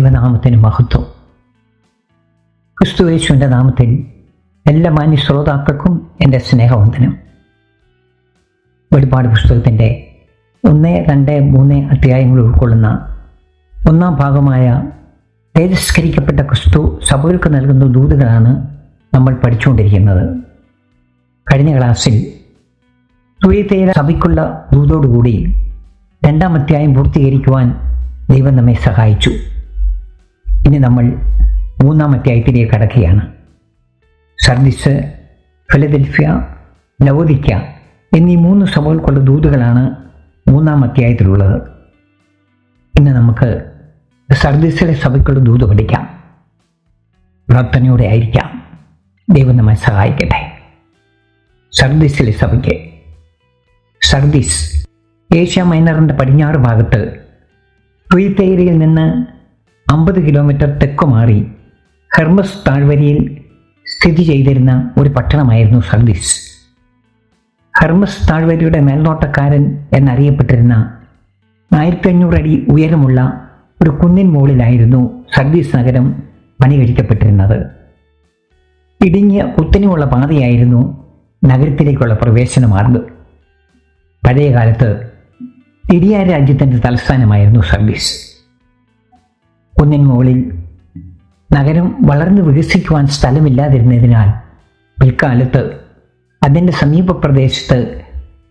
ദൈവനാമത്തിന് മഹത്വം. ക്രിസ്തുയേശുവിൻ്റെ നാമത്തിൽ എല്ലാ മാന്യ ശ്രോതാക്കൾക്കും എൻ്റെ സ്നേഹവന്ദനം. വെളിപ്പാട് പുസ്തകത്തിൻ്റെ 1, 2, 3 അധ്യായങ്ങൾ ഉൾക്കൊള്ളുന്ന ഒന്നാം ഭാഗമായ തേജസ്കരിക്കപ്പെട്ട ക്രിസ്തു സഭകൾക്ക് നൽകുന്ന ദൂതുകളാണ് നമ്മൾ പഠിച്ചുകൊണ്ടിരിക്കുന്നത്. കഴിഞ്ഞ ക്ലാസ്സിൽ തുയതൈര സഭയ്ക്കുള്ള ദൂതോടുകൂടി 2-ാം അധ്യായം പൂർത്തീകരിക്കുവാൻ ദൈവം നമ്മെ സഹായിച്ചു. ഇനി നമ്മൾ 3-ാം അധ്യായത്തിലേക്ക് കടക്കുകയാണ്. സർദിസ്, ഫിലദൽഫിയ, ലവോദിക്ക എന്നീ 3 സഭകൾക്കുള്ള ദൂതുകളാണ് 3-ാം അധ്യായത്തിലുള്ളത്. ഇന്ന് നമുക്ക് സർദിസിലെ സഭയ്ക്കുള്ള ദൂത് പഠിക്കാം. പ്രാർത്ഥനയോടെ ആയിരിക്കാം. ദൈവം നമ്മെ സഹായിക്കട്ടെ. സർദിസിലെ സഭയ്ക്ക്. സർദിസ് ഏഷ്യ മൈനറിൻ്റെ പടിഞ്ഞാറ് ഭാഗത്ത് തുയതൈരയിൽ നിന്ന് 50 കിലോമീറ്റർ തെക്ക് മാറി ഹെർമസ് താഴ്വരയിൽ സ്ഥിതി ചെയ്തിരുന്ന ഒരു പട്ടണമായിരുന്നു സർദിസ്. ഹെർമസ് താഴ്വരയുടെ മേൽനോട്ടക്കാരൻ എന്നറിയപ്പെട്ടിരുന്ന 1500 അടി ഉയരമുള്ള ഒരു കുന്നിൻ മുകളിലായിരുന്നു സർദീസ് നഗരം പണി കഴിക്കപ്പെട്ടിരുന്നത്. ഇടുങ്ങിയ കുത്തനെയുള്ള പാതയായിരുന്നു നഗരത്തിലേക്കുള്ള പ്രവേശന മാർഗം. പഴയ കാലത്ത് സിറിയ രാജ്യത്തിൻ്റെ തലസ്ഥാനമായിരുന്നു സർദീസ്. കുന്നിൻ മുകളിൽ നഗരം വളർന്നു വികസിക്കുവാൻ സ്ഥലമില്ലാതിരുന്നതിനാൽ പിൽക്കാലത്ത് അതിൻ്റെ സമീപ പ്രദേശത്ത്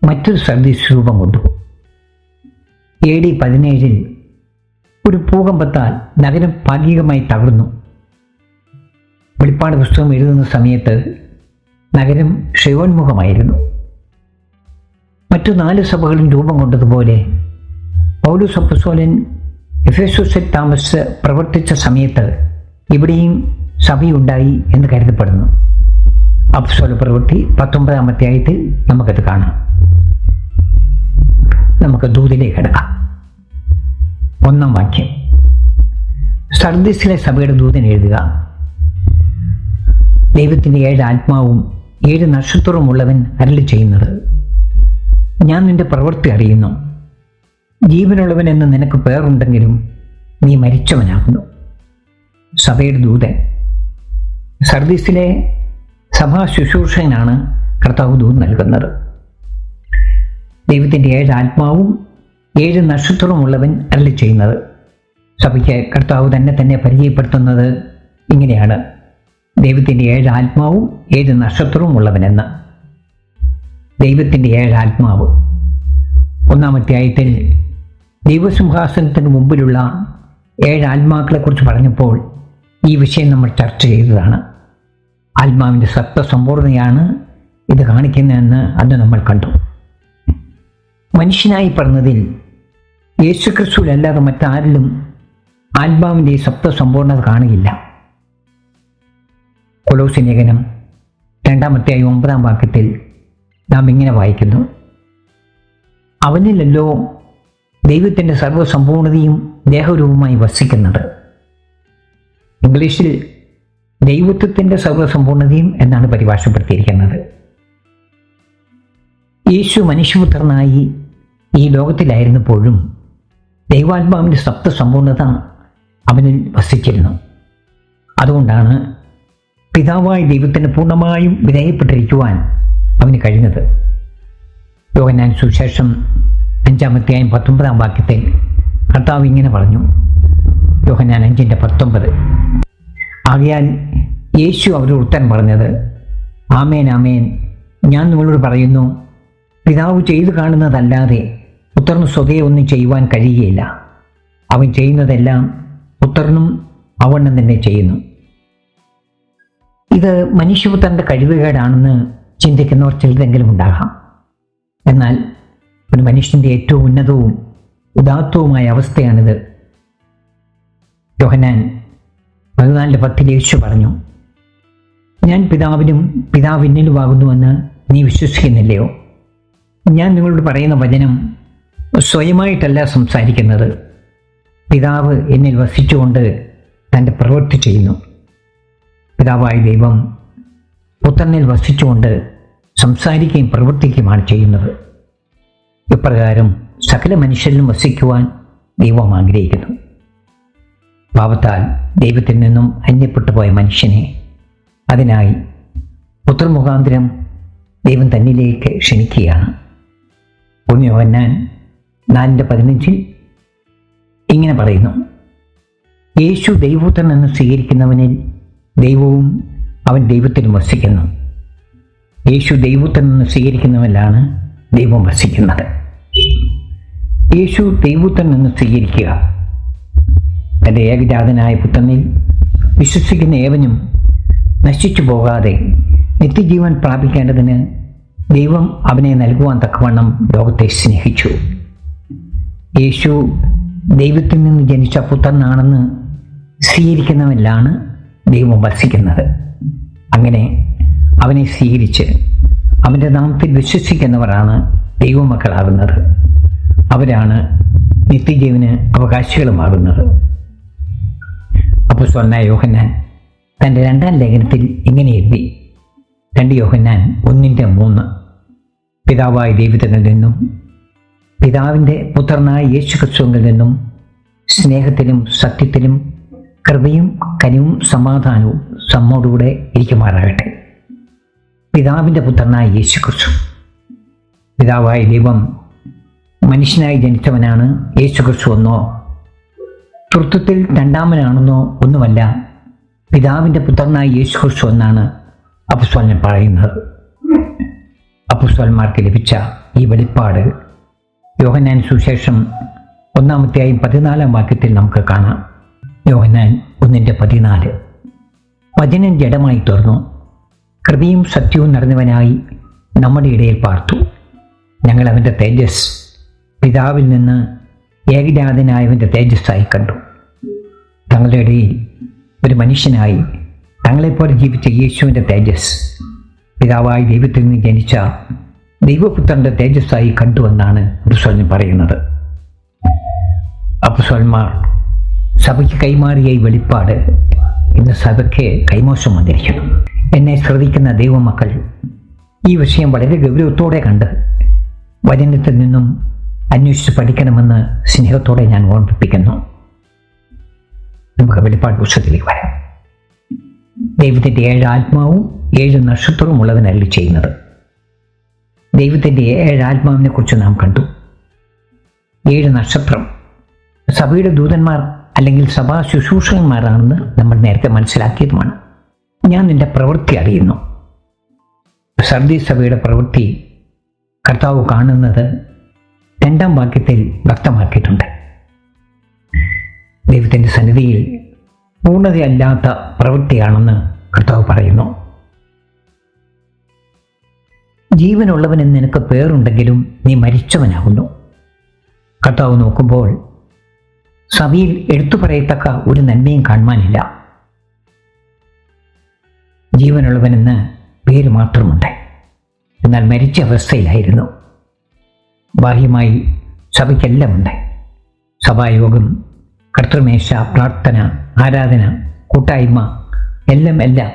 മറ്റൊരു സർദീസ് രൂപം കൊണ്ടു. AD 17 ഒരു ഭൂകമ്പത്താൽ നഗരം ഭാഗികമായി തകർന്നു. വെളിപ്പാട് പുസ്തകം എഴുതുന്ന സമയത്ത് നഗരം ക്ഷയോന്മുഖമായിരുന്നു. മറ്റു 4 സഭകളും രൂപം കൊണ്ടതുപോലെ പൗലോസ് അപ്പോസ്തലൻ എഫെസോസിൽ താമസിച്ച് പ്രവർത്തിച്ച സമയത്ത് ഇവിടെയും സഭയുണ്ടായി എന്ന് കരുതപ്പെടുന്നു. അപ്പോസ്തല പ്രവൃത്തി 19-ാം അധ്യായത്തിൽ നമുക്കത് കാണാം. നമുക്ക് ദൂതിലേക്ക് കിടക്കാം. 1-ാം വാക്യം. സർദീസിലെ സഭയുടെ ദൂതൻ എഴുതുക. ദൈവത്തിൻ്റെ 7 ആത്മാവും 7 നക്ഷത്രവും ഉള്ളവൻ അരുളി ചെയ്യുന്നത്, ഞാൻ നിന്റെ പ്രവൃത്തി അറിയുന്നു. ജീവനുള്ളവൻ എന്ന് നിനക്ക് പേരുണ്ടെങ്കിലും നീ മരിച്ചവനാകുന്നു. സഭയുടെ ദൂതൻ. സർദീസിലെ സഭാ ശുശ്രൂഷകനാണ് കർത്താവ് ദൂത് നൽകുന്നത്. ദൈവത്തിൻ്റെ 7 ആത്മാവും 7 നക്ഷത്രവും ഉള്ളവൻ അരുളി ചെയ്യുന്നത്. സഭയ്ക്ക് കർത്താവ് തന്നെ പരിചയപ്പെടുത്തുന്നത് ഇങ്ങനെയാണ്: ദൈവത്തിൻ്റെ 7 ആത്മാവും 7 നക്ഷത്രവും ഉള്ളവനെന്ന്. ദൈവത്തിൻ്റെ 7 ആത്മാവ്. 1-ാം അധ്യായത്തിൽ ദൈവസിംഹാസനത്തിന് മുമ്പിലുള്ള 7 ആത്മാക്കളെക്കുറിച്ച് പറഞ്ഞപ്പോൾ ഈ വിഷയം നമ്മൾ ചർച്ച ചെയ്തതാണ്. ആത്മാവിൻ്റെ സത്വസമ്പൂർണ്ണതയാണ് ഇത് കാണിക്കുന്നതെന്ന് അന്ന് നമ്മൾ കണ്ടു. മനുഷ്യനായി പറഞ്ഞതിൽ യേശുക്രിസ്തുവിലല്ലാതെ മറ്റാരിലും ആത്മാവിൻ്റെ സത്വസമ്പൂർണ്ണത കാണുകയില്ല. കൊലോസ്യ ലേഖനം 2-ാം അധ്യായം 9-ാം വാക്യത്തിൽ നാം ഇങ്ങനെ വായിക്കുന്നു: അവനിലല്ലോ ദൈവത്തിൻ്റെ സർവ്വസമ്പൂർണതയും ദേഹരൂപമായി വസിക്കുന്നത്. ഇംഗ്ലീഷിൽ ദൈവത്വത്തിൻ്റെ സർവ്വസമ്പൂർണതയും എന്നാണ് പരിഭാഷപ്പെടുത്തിയിരിക്കുന്നത്. യേശു മനുഷ്യപുത്രനായി ഈ ലോകത്തിലായിരുന്നപ്പോഴും ദൈവാത്മാവിൻ്റെ സപ്തസമ്പൂർണത അവനിൽ വസിച്ചിരുന്നു. അതുകൊണ്ടാണ് പിതാവായ ദൈവത്തിന് പൂർണ്ണമായും വിധേയപ്പെട്ടിരിക്കുവാൻ അവന് കഴിഞ്ഞത്. യോഹന്നാൻ സുവിശേഷം 5-ാം അധ്യായം 19-ാം വാക്യത്തിൽ കർത്താവ് ഇങ്ങനെ പറഞ്ഞു. യോഹന്നാൻ 5:19. ആകയാൽ യേശു അവരോട് ഉത്തരം പറഞ്ഞത്, ആമേൻ ആമേൻ, ഞാൻ നിങ്ങളോട് പറയുന്നു, പിതാവ് ചെയ്തു കാണുന്നതല്ലാതെ പുത്രന് സ്വതേ ഒന്നും ചെയ്യുവാൻ കഴിയുകയില്ല. അവൻ ചെയ്യുന്നതെല്ലാം പുത്രനും അവണ്ണം തന്നെ ചെയ്യുന്നു. ഇത് മനുഷ്യപുത്രൻ്റെ കഴിവുകേടാണെന്ന് ചിന്തിക്കുന്നവർ ചിലരെങ്കിലും ഉണ്ടാകാം. എന്നാൽ ഒരു മനുഷ്യൻ്റെ ഏറ്റവും ഉന്നതവും ഉദാത്തവുമായ അവസ്ഥയാണിത്. യോഹന്നാൻ 14:10 യേശു പറഞ്ഞു, ഞാൻ പിതാവിനും പിതാവ് എന്നിലുമാകുന്നുവെന്ന് നീ വിശ്വസിക്കുന്നില്ലയോ? ഞാൻ നിങ്ങളോട് പറയുന്ന വചനം സ്വയമായിട്ടല്ല സംസാരിക്കുന്നത്. പിതാവ് എന്നിൽ വസിച്ചുകൊണ്ട് തൻ്റെ പ്രവൃത്തി ചെയ്യുന്നു. പിതാവായ ദൈവം പുത്രനിൽ വസിച്ചുകൊണ്ട് സംസാരിക്കുകയും പ്രവർത്തിക്കുകയുമാണ് ചെയ്യുന്നത്. ഇപ്രകാരം സകല മനുഷ്യരിലും വസിക്കുവാൻ ദൈവം ആഗ്രഹിക്കുന്നു. പാപത്താൽ ദൈവത്തിൽ നിന്നും അന്യപ്പെട്ടു പോയ മനുഷ്യനെ അതിനായി പുത്രമുഖാന്തരം ദൈവം തന്നിലേക്ക് ക്ഷണിക്കുകയാണ്. ഒന്ന് യോഹന്നാൻ 4:15 ഇങ്ങനെ പറയുന്നു: യേശു ദൈവപുത്രൻ എന്ന് സ്വീകരിക്കുന്നവനിൽ ദൈവവും അവൻ ദൈവത്തിലും വസിക്കുന്നു. യേശു ദൈവപുത്രൻ എന്ന് സ്വീകരിക്കുന്നവനിലാണ് ദൈവം വസിക്കുന്നത്. യേശു ദൈവപുത്രൻ എന്ന് സ്വീകരിക്കുക. തൻ്റെ ഏകജാതനായ പുത്രനിൽ വിശ്വസിക്കുന്ന ഏവനും നശിച്ചു പോകാതെ നിത്യജീവൻ പ്രാപിക്കേണ്ടതിന് ദൈവം അവനെ നൽകുവാൻ തക്കവണ്ണം ലോകത്തെ സ്നേഹിച്ചു. യേശു ദൈവത്തിൽ നിന്ന് ജനിച്ച പുത്രനാണെന്ന് സ്വീകരിക്കുന്നവരിലാണ് ദൈവം വസിക്കുന്നത്. അങ്ങനെ അവനെ സ്വീകരിച്ച് അവൻ്റെ നാമത്തിൽ വിശ്വസിക്കുന്നവരാണ് ദൈവമക്കളാകുന്നത്. അവരാണ് നിത്യജീവന് അവകാശികളുമാകുന്നത്. അപ്പോസ്തലനായ യോഹന്നാൻ തൻ്റെ 2-ാം ലേഖനത്തിൽ ഇങ്ങനെ എഴുതി: 2 യോഹന്നാൻ 1:3 പിതാവായ ദൈവത്തിൽ നിന്നും പിതാവിൻ്റെ പുത്രനായ യേശുക്രിസ്തുവിൽ നിന്നും സ്നേഹത്തിലും സത്യത്തിലും കൃപയും കനിവും സമാധാനവും നമ്മോടുകൂടെ ഇരിക്കുമാറാകട്ടെ. പിതാവിൻ്റെ പുത്രനായ യേശുക്രിസ്തു. പിതാവായ ദൈവം മനുഷ്യനായി ജനിച്ചവനാണ് യേശുക്രിസ്തു എന്നോ തൃത്വത്തിൽ രണ്ടാമനാണെന്നോ ഒന്നുമല്ല, പിതാവിൻ്റെ പുത്രനായ യേശുക്രിസ്തു എന്നാണ് അപ്പോസ്തലൻ പറയുന്നത്. അപ്പോസ്തലന്മാർക്ക് ലഭിച്ച ഈ വെളിപ്പാട് യോഹന്നാൻ സുവിശേഷം 1:14 നമുക്ക് കാണാം. യോഹന്നാൻ 1:14 വചനം ജഡമായി തീർന്നു, കൃപയും സത്യവും നിറഞ്ഞവനായി നമ്മുടെ ഇടയിൽ പാർത്തു. ഞങ്ങൾ അവൻ്റെ തേജസ് പിതാവിൽ നിന്ന് ഏകജാതനായവൻ്റെ തേജസ്സായി കണ്ടു. തങ്ങളുടെ ഇടയിൽ ഒരു മനുഷ്യനായി തങ്ങളെപ്പോലെ ജീവിച്ച യേശുവിൻ്റെ തേജസ് പിതാവായ ദൈവത്തിൽ നിന്ന് ജനിച്ച ദൈവപുത്രൻ്റെ തേജസ്സായി കണ്ടുവെന്നാണ് അപ്പോസ്തലൻ പറയുന്നത്. അപ്പോസ്തലന്മാർ സഭയ്ക്ക് കൈമാറിയ ഈ വെളിപ്പാട് ഇന്ന് സഭയ്ക്ക് കൈമോശം വന്നിരിക്കുന്നു. എന്നെ ശ്രദ്ധിക്കുന്ന ദൈവമക്കൾ ഈ വിഷയം വളരെ ഗൗരവത്തോടെ കണ്ട് വചനത്തിൽ നിന്നും അന്വേഷിച്ച് പഠിക്കണമെന്ന് സ്നേഹത്തോടെ ഞാൻ ഓർമ്മിപ്പിക്കുന്നു. നമുക്ക് വെളിപ്പാട് പുസ്തകത്തിലേക്ക് വരാം. ദൈവത്തിൻ്റെ 7 ആത്മാവും 7 നക്ഷത്രവും ഉള്ളവനല്ല ചെയ്യുന്നത്. ദൈവത്തിൻ്റെ 7 ആത്മാവിനെ കുറിച്ച് നാം കണ്ടു. 7 നക്ഷത്രം സഭയുടെ ദൂതന്മാർ അല്ലെങ്കിൽ സഭാ ശുശ്രൂഷകന്മാരാണെന്ന് നമ്മൾ നേരത്തെ മനസ്സിലാക്കിയതുമാണ്. ഞാൻ നിന്റെ പ്രവൃത്തി അറിയുന്നു. സർദീസ് സഭയുടെ പ്രവൃത്തി കർത്താവ് കാണുന്നത് 2-ാം വാക്യത്തിൽ വ്യക്തമാക്കിയിട്ടുണ്ട്. ദൈവത്തിൻ്റെ സന്നിധിയിൽ പൂർണ്ണതയല്ലാത്ത പ്രവൃത്തിയാണെന്ന് കർത്താവ് പറയുന്നു. ജീവനുള്ളവനെന്ന് നിനക്ക് പേരുണ്ടെങ്കിലും നീ മരിച്ചവനാകുന്നു. കർത്താവ് നോക്കുമ്പോൾ സഭയിൽ എടുത്തു പറയത്തക്ക ഒരു നന്മയും കാണുവാനില്ല. ജീവനുള്ളവനെന്ന് പേര് മാത്രമുണ്ട്, എന്നാൽ മരിച്ച അവസ്ഥയിലായിരുന്നു. ബാഹ്യമായി സഭയ്ക്കെല്ലാം ഉണ്ട്. സഭായോഗം, കർത്തൃമേശ, പ്രാർത്ഥന, ആരാധന, കൂട്ടായ്മ എല്ലാം.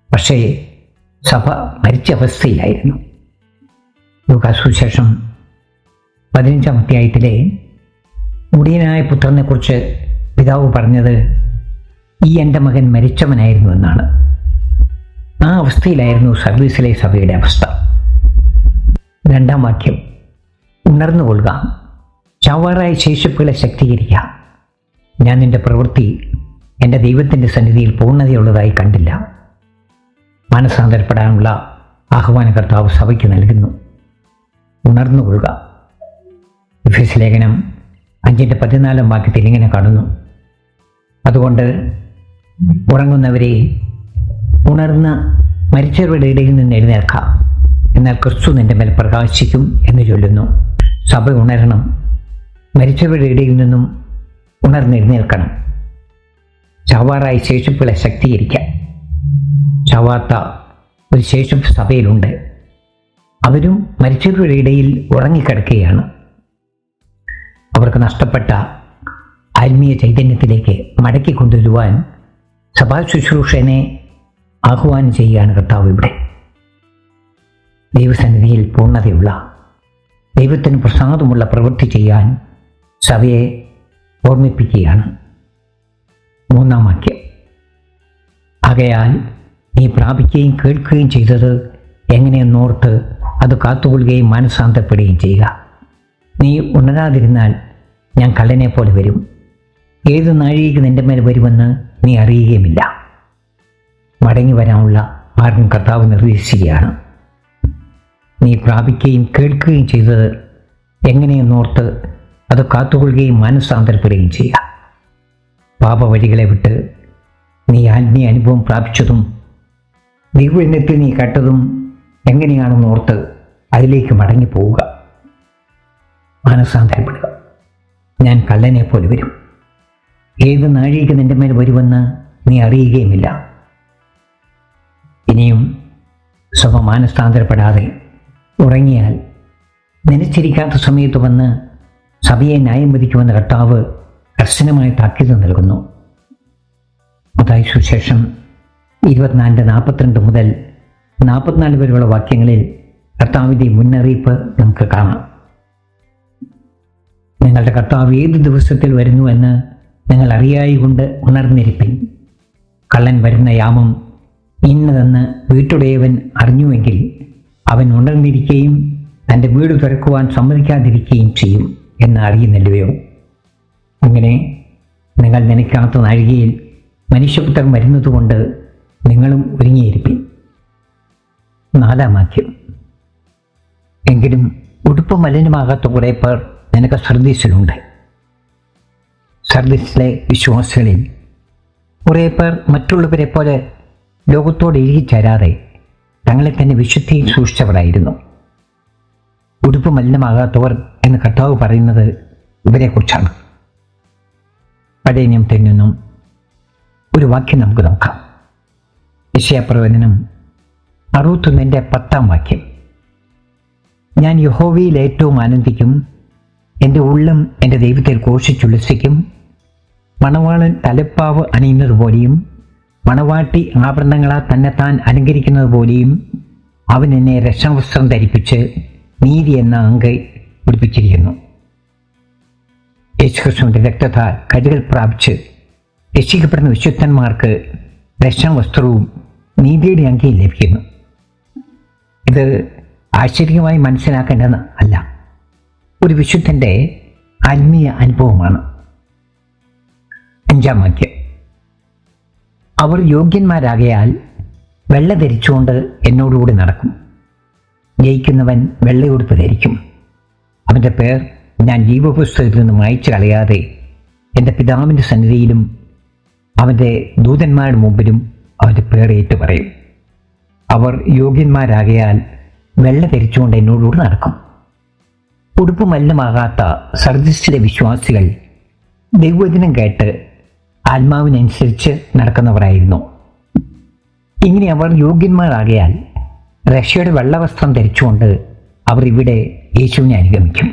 പക്ഷേ സഭ മരിച്ച അവസ്ഥയിലായിരുന്നു. ലൂക്കാസ് സുവിശേഷം 15-ാം അധ്യായത്തിലെ മുടിയനായ പുത്രനെക്കുറിച്ച് പിതാവ് പറഞ്ഞത് ഈ എൻ്റെ മകൻ മരിച്ചവനായിരുന്നു എന്നാണ്. ആ അവസ്ഥയിലായിരുന്നു സർവീസിലെ സഭയുടെ അവസ്ഥ. 2-ാം വാക്യം: ഉണർന്നുകൊള്ളുക, ചാവാറായ ശേഷിപ്പുകളെ ശക്തീകരിക്കുക. ഞാൻ നിന്റെ പ്രവൃത്തി എൻ്റെ ദൈവത്തിൻ്റെ സന്നിധിയിൽ പൂർണ്ണതയുള്ളതായി കണ്ടില്ല. മാനസാന്തരപ്പെടാനുള്ള ആഹ്വാന കർത്താവ് സഭയ്ക്ക് നൽകുന്നു. ഉണർന്നുകൊള്ളുക. എഫേസ്യ ലേഖനം 5:14 വാക്യത്തിൽ ഇങ്ങനെ കാണുന്നു: അതുകൊണ്ട് ഉറങ്ങുന്നവരെ ഉണർന്ന് മരിച്ചവരുടെ ഇടയിൽ നിന്ന് എഴുന്നേൽക്കാം, എന്നാൽ ക്രിസ്തു നിന്റെ മേൽ പ്രകാശിക്കും എന്ന് ചൊല്ലുന്നു. സഭ ഉണരണം, മരിച്ചവരുടെ ഇടയിൽ നിന്നും ഉണർന്നെഴുന്നേൽക്കണം. ചാവാറായ ശേഷിപ്പുകളെ ശക്തീകരിക്കാം. ചാവാത്ത ഒരു ശേഷിപ്പ് സഭയിലുണ്ട്. അവരും മരിച്ചവരുടെ ഇടയിൽ ഉറങ്ങിക്കിടക്കുകയാണ്. അവർക്ക് നഷ്ടപ്പെട്ട ആത്മീയ ചൈതന്യത്തിലേക്ക് മടക്കി കൊണ്ടുവരുവാൻ സഭാ ശുശ്രൂഷനെ ആഹ്വാനം ചെയ്യുകയാണ് കർത്താവ് ഇവിടെ. ദൈവസന്നിധിയിൽ പൂർണ്ണതയുള്ള, ദൈവത്തിന് പ്രസാദമുള്ള പ്രവൃത്തി ചെയ്യാൻ സഭയെ ഓർമ്മിപ്പിക്കുകയാണ്. 3-ാം വാക്യം. ആകയാൽ നീ പ്രാപിക്കുകയും കേൾക്കുകയും ചെയ്തത് എങ്ങനെയെന്നോർത്ത് അത് കാത്തുകൊള്ളുകയും മാനസാന്തരപ്പെടുകയും ചെയ്യുക. നീ ഉണരാതിരുന്നാൽ ഞാൻ കള്ളനെ പോലെ വരും. ഏത് നാഴികയ്ക്ക് നിന്റെ മേൽ വരുമെന്ന് നീ അറിയുകയുമില്ല. മടങ്ങി വരാനുള്ള മാർഗം കർത്താവ് നിർദ്ദേശിക്കുകയാണ്. നീ പ്രാപിക്കുകയും കേൾക്കുകയും ചെയ്തത് എങ്ങനെയെന്നോർത്ത് അത് കാത്തുകൊള്ളുകയും മാനസാന്തരപ്പെടുകയും ചെയ്യുക. പാപവഴികളെ വിട്ട് നീ ആത്മീയ അനുഭവം പ്രാപിച്ചതും ദൈവത്തിൽ നീ കേട്ടതും എങ്ങനെയാണെന്ന് ഓർത്ത് അതിലേക്ക് മടങ്ങിപ്പോവുക. മാനസാന്തരപ്പെടുക. ഞാൻ കള്ളനെ പോലെ വരും. ഏത് നാഴികയ്ക്ക് നിന്റെ മേൽ വരുമെന്ന് നീ അറിയുകയുമില്ല. ഇനിയും സഭ മാനസാന്തരപ്പെടാതെ ഉറങ്ങിയാൽ നനച്ചിരിക്കാത്ത സമയത്ത് വന്ന് സഭയെ ന്യായം വിധിക്കുമെന്ന് കർത്താവ് കർശനമായ താക്കീത് നൽകുന്നു. മത്തായി സുവിശേഷം 24:42 മുതൽ 44 വരെയുള്ള വാക്യങ്ങളിൽ കർത്താവിൻ്റെ മുന്നറിയിപ്പ് നമുക്ക് കാണാം. നിങ്ങളുടെ കർത്താവ് ഏത് ദിവസത്തിൽ വരുന്നുവെന്ന് നിങ്ങൾ അറിയായികൊണ്ട് ഉണർന്നിരിപ്പിൻ. കള്ളൻ വരുന്ന യാമം ഇന്നതെന്ന് വീട്ടുടയവൻ അറിഞ്ഞുവെങ്കിൽ അവൻ ഉണർന്നിരിക്കുകയും തൻ്റെ വീട് തുറക്കുവാൻ സമ്മതിക്കാതിരിക്കുകയും ചെയ്യും എന്ന് അറിയുന്നില്ലയോ? അങ്ങനെ നിങ്ങൾ നനയ്ക്കാത്ത നാഴികയിൽ മനുഷ്യപുത്രൻ വരുന്നതുകൊണ്ട് നിങ്ങളും ഒരുങ്ങിയിരിപ്പിൻ. 4-ാം വാക്യം. എങ്കിലും ഉടുപ്പ് മലിനമാകാത്ത കുറേ പേർ നിനക്ക് സർദീസിലുണ്ട്. സർദീസിലെ വിശ്വാസികളിൽ കുറേ പേർ മറ്റുള്ളവരെ പോലെ ലോകത്തോട് ഇഴുകിച്ചേരാതെ തങ്ങളെ തന്നെ വിശുദ്ധിയിൽ സൂക്ഷിച്ചവരായിരുന്നു. ഉടുപ്പ് മലിനമാകാത്തവർ എന്ന് കർത്താവ് പറയുന്നത് ഇവരെക്കുറിച്ചാണ്. പഴയ നിയമത്തിൽ നിന്നും ഒരു വാക്യം നമുക്ക് നോക്കാം. യെശയ്യാപ്രവചനം 61:10 വാക്യം. ഞാൻ യഹോവയിൽ ഏറ്റവും ആനന്ദിക്കും, എൻ്റെ ഉള്ളം എൻ്റെ ദൈവത്തിൽ ഘോഷിച്ചുല്ലസിക്കും. മണവാളൻ തലപ്പാവ് അണിയുന്നത് പോലെയും മണവാട്ടി ആഭരണങ്ങളാൽ തന്നെത്താൻ അലങ്കരിക്കുന്നത് പോലെയും അവൻ എന്നെ രക്ഷാവസ്ത്രം ധരിപ്പിച്ച് നീതി എന്ന അങ്കൈ പിടിപ്പിച്ചിരിക്കുന്നു. യേശുക്രിസ്തുവിൻ്റെ രക്തത്താൽ കഴുകൽ പ്രാപിച്ച് രക്ഷിക്കപ്പെടുന്ന വിശുദ്ധന്മാർക്ക് രക്ഷാവസ്ത്രവും നീതിയുടെ അങ്കയും ലഭിക്കുന്നു. ഇത് ആശ്ചര്യമായി മനസ്സിലാക്കേണ്ടത് അല്ല, ഒരു വിശുദ്ധൻ്റെ ആത്മീയ അനുഭവമാണ്. 5-ാം വാക്യം. അവർ യോഗ്യന്മാരാകയാൽ വെള്ള ധരിച്ചുകൊണ്ട് എന്നോടുകൂടി നടക്കും. ജയിക്കുന്നവൻ വെള്ളയുടുപ്പ് ധരിക്കും. അവൻ്റെ പേർ ഞാൻ ജീവപുസ്തകത്തിൽ നിന്ന് മായ്ച്ചു കളയാതെ എൻ്റെ പിതാവിൻ്റെ സന്നിധിയിലും അവൻ്റെ ദൂതന്മാരുടെ മുമ്പിലും അവൻ്റെ പേർ ഏറ്റു പറയും. അവർ യോഗ്യന്മാരാകയാൽ വെള്ള ധരിച്ചുകൊണ്ട് എന്നോടുകൂടി നടക്കും. ഉടുപ്പ് മലിനമാകാത്ത സർദീസിലെ വിശ്വാസികൾ ദൈവവചനം കേട്ട് ആത്മാവിനനുസരിച്ച് നടക്കുന്നവരായിരുന്നു. ഇങ്ങനെ അവർ യോഗ്യന്മാരാകയാൽ റഷ്യയുടെ വെള്ളവസ്ത്രം ധരിച്ചുകൊണ്ട് അവർ ഇവിടെ യേശുവിനെ അനുഗമിക്കും.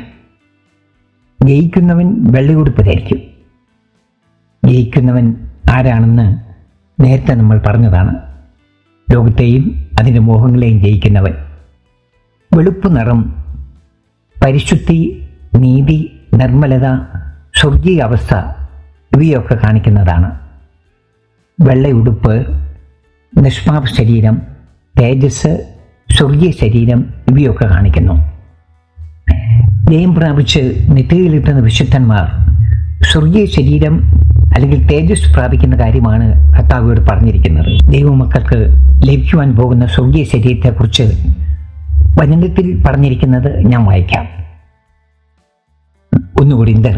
ജയിക്കുന്നവൻ വെള്ളയുടുപ്പ് ധരിക്കും. ജയിക്കുന്നവൻ ആരാണെന്ന് നേരത്തെ നമ്മൾ പറഞ്ഞതാണ്. ലോകത്തെയും അതിൻ്റെ മോഹങ്ങളെയും ജയിക്കുന്നവൻ. വെളുപ്പ് നിറം, പരിശുദ്ധി, നീതി, നിർമ്മലത, സ്വർഗീയ അവസ്ഥ ഇവയൊക്കെ കാണിക്കുന്നതാണ്. വെള്ളയുടുപ്പ്, നിഷ്പാപ ശരീരം, തേജസ്, സ്വർഗീയ ശരീരം ഇവയൊക്കെ കാണിക്കുന്നു. ജയം പ്രാപിച്ച് നിത്യയിലെത്തുന്ന വിശുദ്ധന്മാർ സ്വർഗീയ ശരീരം അല്ലെങ്കിൽ തേജസ് പ്രാപിക്കുന്ന കാര്യമാണ് കർത്താവിനോട് പറഞ്ഞിരിക്കുന്നത്. ദൈവമക്കൾക്ക് ലഭിക്കുവാൻ പോകുന്ന സ്വർഗീയ ശരീരത്തെക്കുറിച്ച് വചനത്തിൽ പറഞ്ഞിരിക്കുന്നത് ഞാൻ വായിക്കാം. 1 കൊരിന്ത്യർ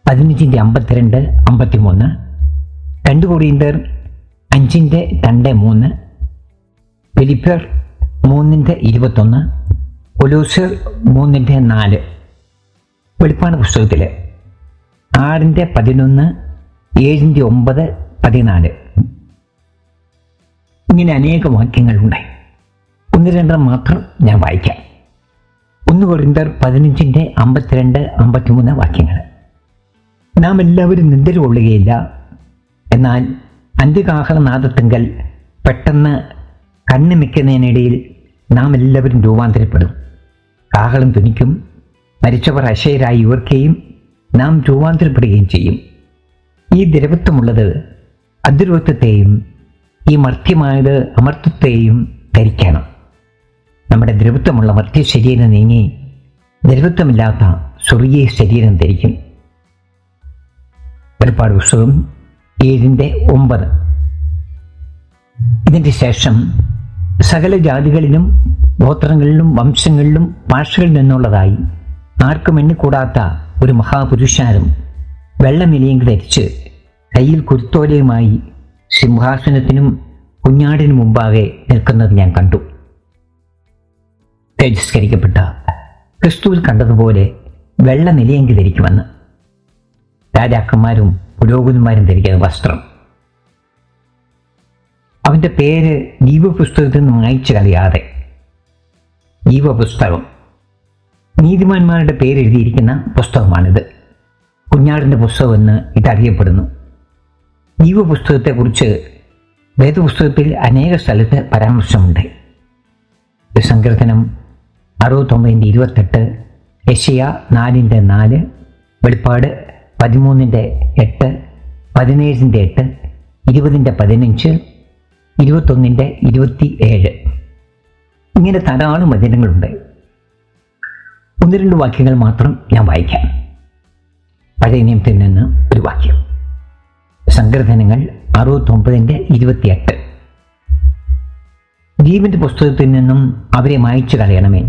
15:52-53, 2 കൊരിന്ത്യർ 5:2-3, ഫിലിപ്പിയർ 3:21, കൊലോസ്യർ 3:4, വെളിപ്പാട് പുസ്തകത്തിൽ 6:11, 7:9, 14. ഇങ്ങനെ അനേക വാക്യങ്ങളുണ്ട്. 1-2 മാത്രം ഞാൻ വായിക്കാം. 1 കൊരിന്ത്യർ 15:52-53 വാക്യങ്ങൾ. നാം എല്ലാവരും നിന്ദര കൊള്ളുകയില്ല, എന്നാൽ അന്ത്യകാഹളനാദത്തിങ്കൽ പെട്ടെന്ന് കണ്ണുമിക്കുന്നതിനിടയിൽ നാം എല്ലാവരും രൂപാന്തരപ്പെടും. കാഹളം തുനിക്കും, മരിച്ചവർ അശേരായി ഉയർക്കുകയും നാം രൂപാന്തരപ്പെടുകയും ചെയ്യും. ഈ ദ്രവത്വമുള്ളത് അദ്രവത്വത്തെയും ഈ മർത്യമായത് അമർത്യത്തെയും ധരിക്കണം. നമ്മുടെ ദ്രവത്വമുള്ള മർത്യ ശരീരം നീങ്ങി ദ്രവത്വമില്ലാത്ത സ്വർഗീയ ശരീരം ധരിക്കും. വെളിപ്പാട് പുസ്തകം 7:9. ഇതിൻ്റെ ശേഷം സകല ജാതികളിലും ഗോത്രങ്ങളിലും വംശങ്ങളിലും ഭാഷകളിൽ നിന്നുള്ളതായി ആർക്കും എണ്ണിക്കൂടാത്ത ഒരു മഹാപുരുഷാരം വെള്ളനിലയും ധരിച്ച് കയ്യിൽ കുരുത്തോലയുമായി സിംഹാസനത്തിനും കുഞ്ഞാടിനും മുമ്പാകെ നിൽക്കുന്നത് ഞാൻ കണ്ടു. തേജസ്കരിക്കപ്പെട്ട ക്രിസ്തുവിൽ കണ്ടതുപോലെ വെള്ളനിലയെങ്കിൽ ധരിക്കുമെന്ന്. രാജാക്കന്മാരും പുരോഹിതന്മാരും ധരിക്കുന്ന വസ്ത്രം. അവൻ്റെ പേര് ജീവപുസ്തകത്തിൽ നിന്ന് മായ്ച്ചു കളയാതെ. ജീവപുസ്തകം നീതിമാന്മാരുടെ പേരെഴുതിയിരിക്കുന്ന പുസ്തകമാണിത്. കുഞ്ഞാടിൻ്റെ പുസ്തകം എന്ന് ഇതറിയപ്പെടുന്നു. ജീവപുസ്തകത്തെക്കുറിച്ച് വേദപുസ്തകത്തിൽ അനേക സ്ഥലത്ത് പരാമർശമുണ്ട്. സങ്കീർത്തനം 69:28, യെശയ്യാ 4:4, വെളിപ്പാട് 13:8, 17:8, 20:15, 21:27. ഇങ്ങനെ ധാരാളം വചനങ്ങളുണ്ട്. 1-2 വാക്യങ്ങൾ മാത്രം ഞാൻ വായിക്കാം. പഴയ നിയമത്തിൽ നിന്ന് ഒരു വാക്യം. സങ്കീർത്തനങ്ങൾ 69:28. ജീവന്റെ പുസ്തകത്തിൽ നിന്നും അവരെ മായ്ച്ചു കളയണമേ,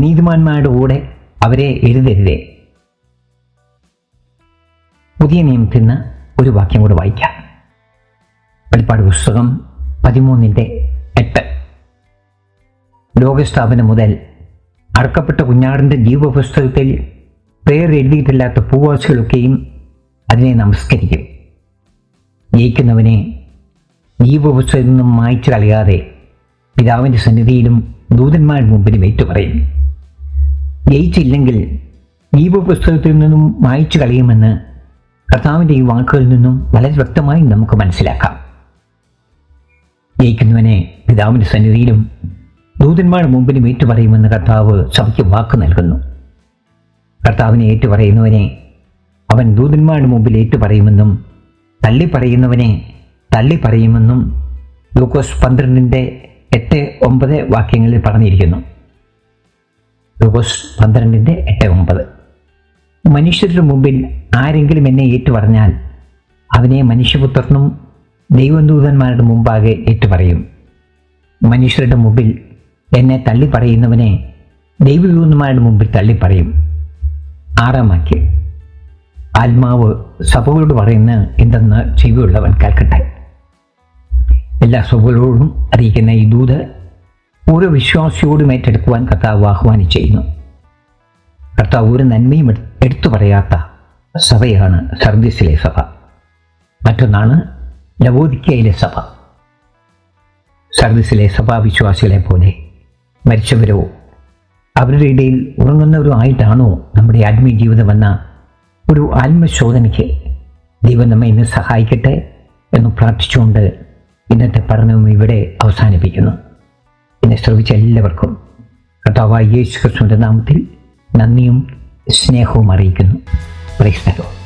നീതിമാന്മാരുടെ കൂടെ അവരെ എഴുതരുതേ. പുതിയ നിയമത്തിൽ നിന്ന് ഒരു വാക്യം കൂടെ വായിക്കാം. വെളിപ്പാട് പുസ്തകം 13:8. ലോകസ്ഥാപനം മുതൽ അറക്കപ്പെട്ട കുഞ്ഞാടിൻ്റെ ജീവപുസ്തകത്തിൽ പേർ എഴുതിയിട്ടില്ലാത്ത ഭൂവാസികളൊക്കെയും അതിനെ നമസ്കരിക്കും. ജയിക്കുന്നവനെ ജീവപുസ്തകത്തിൽ നിന്നും മായ്ച്ചു കളയാതെ പിതാവിൻ്റെ സന്നിധിയിലും ദൂതന്മാരുടെ മുമ്പിലും ഏറ്റുപറയും. ജയിച്ചില്ലെങ്കിൽ ജീവപുസ്തകത്തിൽ നിന്നും മായ്ച്ചു കളയുമെന്ന് കർത്താവിൻ്റെ ഈ വാക്കുകളിൽ നിന്നും വളരെ വ്യക്തമായി നമുക്ക് മനസ്സിലാക്കാം. ജയിക്കുന്നവനെ പിതാവിൻ്റെ സന്നിധിയിലും ദൂതന്മാരുടെ മുമ്പിലും ഏറ്റുപറയുമെന്ന് കർത്താവ് സഭയ്ക്ക് വാക്ക് നൽകുന്നു. കർത്താവിനെ ഏറ്റുപറയുന്നവനെ അവൻ ദൂതന്മാരുടെ മുമ്പിൽ ഏറ്റുപറയുമെന്നും തള്ളിപ്പറയുന്നവനെ തള്ളിപ്പറയുമെന്നും ലൂക്കോസ് 12:8-9 വാക്യങ്ങളിൽ പറഞ്ഞിരിക്കുന്നു. ലൂക്കോസ് 12:8-9. മനുഷ്യരുടെ മുമ്പിൽ ആരെങ്കിലും എന്നെ ഏറ്റുപറഞ്ഞാൽ അവനെ മനുഷ്യപുത്രനും ദൈവദൂതന്മാരുടെ മുമ്പാകെ ഏറ്റുപറയും. മനുഷ്യരുടെ മുമ്പിൽ എന്നെ തള്ളിപ്പറയുന്നവനെ ദൈവദൂതന്മാരുടെ മുമ്പിൽ തള്ളിപ്പറയും. 6-ാം വാക്യം. ആത്മാവ് സഭകളോട് പറയുന്ന എന്തെന്ന് ചെവിയുള്ളവൻ കേൾക്കട്ടെ. എല്ലാ സഭകളോടും അറിയിക്കുന്ന ഈ ദൂത് ഓരോ വിശ്വാസിയോടും ഏറ്റെടുക്കുവാൻ കർത്താവ് ആഹ്വാനം ചെയ്യുന്നു. കർത്താവ് ഒരു നന്മയും എടുത്തു പറയാത്ത സഭയാണ് സർദീസിലെ സഭ. മറ്റൊന്നാണ് ലവോദിക്കയിലെ സഭ. സർദീസിലെ സഭാവിശ്വാസികളെ പോലെ മരിച്ചവരോ അവരുടെ ഇടയിൽ ഉറങ്ങുന്നവരോ ആയിട്ടാണോ നമ്മുടെ ആത്മീയ ജീവിതമെന്ന ഒരു ആത്മശോധനയ്ക്ക് ദൈവം നമ്മെ ഇന്ന് സഹായിക്കട്ടെ എന്ന് പ്രാർത്ഥിച്ചുകൊണ്ട് ഇന്നത്തെ പഠനവും ഇവിടെ അവസാനിപ്പിക്കുന്നു. എന്നെ ശ്രവിച്ച എല്ലാവർക്കും കർത്താവായ യേശു ക്രിസ്തുവിന്റെ നാമത്തിൽ നന്ദിയും സ്നേഹവും അറിയിക്കുന്നു. Praise the Lord.